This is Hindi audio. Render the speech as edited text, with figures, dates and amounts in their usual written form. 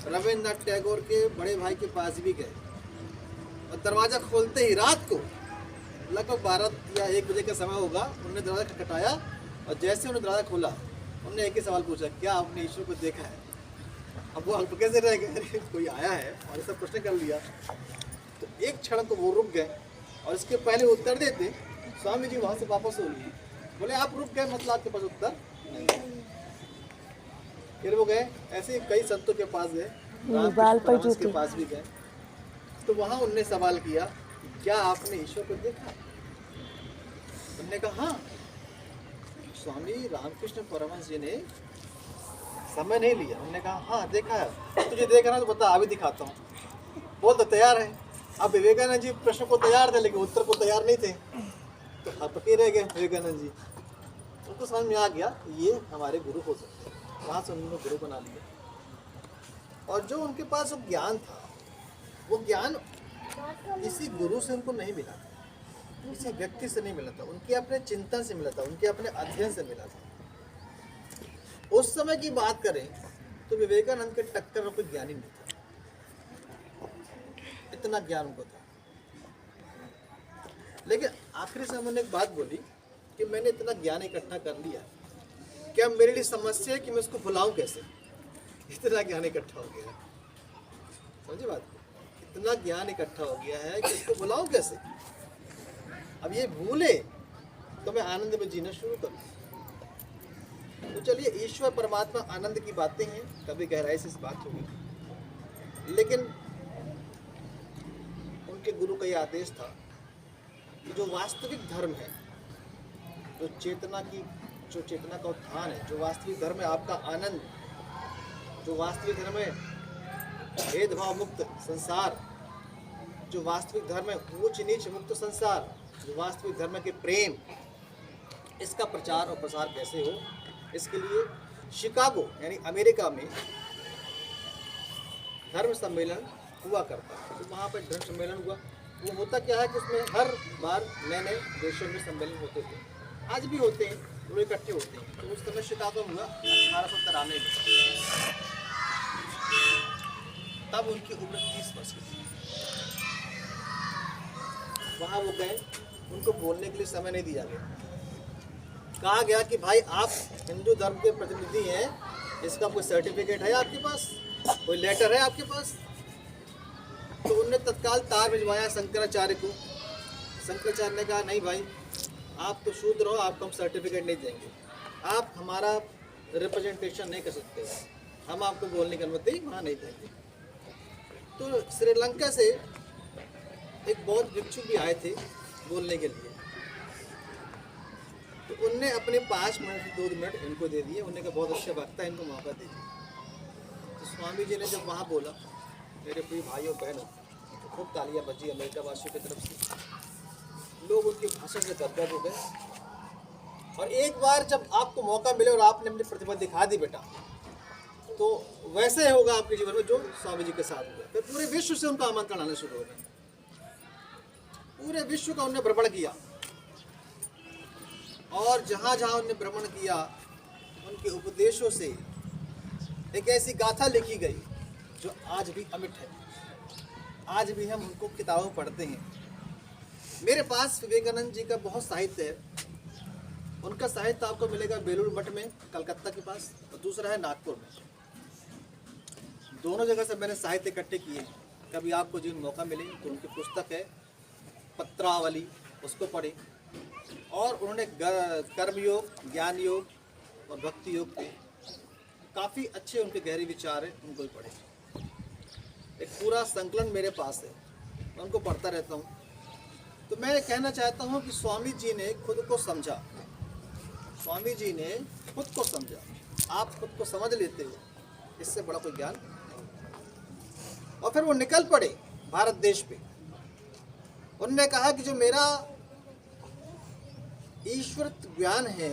रविन्द्रनाथ टैगोर के बड़े भाई के पास भी गए और दरवाज़ा खोलते ही रात को लगभग 12 या 1 बजे का समय होगा, उन्होंने दरवाज़ा खटखटाया और जैसे उन्होंने दरवाज़ा खोला उन्होंने एक ही सवाल पूछा, क्या आपने ईश्वर को देखा है? अब वो हल्के कैसे रह गए, अरे कोई आया है और ऐसा प्रश्न कर लिया। तो एक क्षण को वो रुक गए और इसके पहले उत्तर देते स्वामी जी वहाँ से वापस हो लिए। बोले आप रुक गए मतलब आपके पास उत्तर नहीं है। फिर वो गए, ऐसे ही कई संतों के पास गए, रामकृष्ण के पास भी गए, तो वहाँ उनने सवाल किया, क्या आपने ईश्वर को देखा? उन्होंने कहा हाँ, स्वामी रामकृष्ण परमहंस जी ने समय नहीं लिया। उन्होंने कहा हाँ देखा है, तुझे देखना है तो बता, अभी दिखाता हूँ। बोल तो तैयार है। अब विवेकानंद जी प्रश्न को तैयार थे लेकिन उत्तर को तैयार नहीं थे, तो हपके रह गए विवेकानंद जी। उनको समझ में आ गया ये हमारे गुरु हो सकते हैं, वहाँ से उन्होंने गुरु बना लिया। और जो उनके पास अब ज्ञान था, वो ज्ञान किसी गुरु से उनको नहीं मिला था, किसी व्यक्ति से नहीं मिला था, उनके अपने चिंतन से मिला था, उनके अपने अध्ययन से मिला था। उस समय की बात करें तो विवेकानंद के टक्कर में कोई ज्ञानी नहीं था, इतना ज्ञान उनको था। लेकिन आखिरी समय उन्होंने एक बात बोली कि मैंने इतना ज्ञान इकट्ठा कर लिया, क्या मेरे लिए समस्या है कि मैं उसको भुलाऊं कैसे? इतना ज्ञान इकट्ठा हो गया है, समझे बात? इतना ज्ञान इकट्ठा हो गया है कि इसको भुलाऊं कैसे? अब ये भूले तो मैं आनंद में जीना शुरू करूं। तो चलिए, ईश्वर परमात्मा आनंद की बातें हैं, कभी गहराई से इस बात होगी। लेकिन उनके गुरु का यह आदेश था कि जो वास्तविक धर्म है, जो चेतना का उत्थान है, जो वास्तविक धर्म है आपका आनंद, जो वास्तविक धर्म है भेदभाव मुक्त संसार, जो वास्तविक धर्म है ऊंच नीच मुक्त संसार, जो वास्तविक धर्म के प्रेम, इसका प्रचार और प्रसार कैसे हो, इसके लिए शिकागो यानी अमेरिका में धर्म सम्मेलन हुआ करता है। तो वहाँ पर धर्म सम्मेलन हुआ। वो होता क्या है कि उसमें हर बार नए नए देशों में सम्मेलन होते थे, आज भी होते हैं, लोग इकट्ठे होते हैं। तो उस समय शिकागो में हुआ 1893 में, तब उनकी उम्र 30 वर्ष की थी। वहाँ वो गए, उनको बोलने के लिए समय नहीं दिया गया। कहा गया कि भाई आप हिंदू धर्म के प्रतिनिधि हैं, इसका कोई सर्टिफिकेट है आपके पास, कोई लेटर है आपके पास? तो उनने तत्काल तार भिजवाया शंकराचार्य को। शंकराचार्य ने कहा नहीं भाई, आप तो शूद्र हो, आपको हम सर्टिफिकेट नहीं देंगे, आप हमारा रिप्रेजेंटेशन नहीं कर सकते, हम आपको बोलने की अनुमति वहाँ नहीं देंगे। तो श्रीलंका से एक बौद्ध भिक्षु भी आए थे बोलने के लिए, तो उनने अपने 5 मिनट 2 मिनट इनको दे दिए। उन्होंने कहा बहुत अच्छा वक्ता है, इनको मौका दीजिए। तो स्वामी जी ने जब वहाँ बोला, मेरे प्रिय भाइयों बहनों, तो खूब तालियां बजी अमेरिका वासियों की तरफ से, लोग उनके भाषण से गदगद हो गए। और एक बार जब आपको मौका मिले और आपने अपनी प्रतिभा दिखा दी बेटा, तो वैसे होगा आपके जीवन में जो स्वामी जी के साथ हुआ। फिर पूरे विश्व से उनका आमंत्रण आना शुरू हो गया, पूरे विश्व का उन्होंने भ्रमण किया, और जहाँ जहाँ उन्होंने भ्रमण किया, उनके उपदेशों से एक ऐसी गाथा लिखी गई जो आज भी अमिट है। आज भी हम उनको किताबों पढ़ते हैं। मेरे पास विवेकानंद जी का बहुत साहित्य है। उनका साहित्य आपको मिलेगा बेलूर मठ में कलकत्ता के पास, और दूसरा है नागपुर में। दोनों जगह से मैंने साहित्य इकट्ठे किए। कभी आपको जिन मौका मिले तो उनकी पुस्तक है पत्रावली, उसको पढ़ें। और उन्होंने कर्मयोग, ज्ञान योग और भक्ति योग पे काफ़ी अच्छे उनके गहरे विचार हैं, उनको भी पढ़ें। एक पूरा संकलन मेरे पास है, मैं उनको पढ़ता रहता हूँ। तो मैं कहना चाहता हूँ कि स्वामी जी ने खुद को समझा, स्वामी जी ने खुद को समझा। आप खुद को समझ लेते हो, इससे बड़ा कोई ज्ञान नहीं। और फिर वो निकल पड़े भारत देश पे। उन्होंने कहा कि जो मेरा ईश्वर ज्ञान है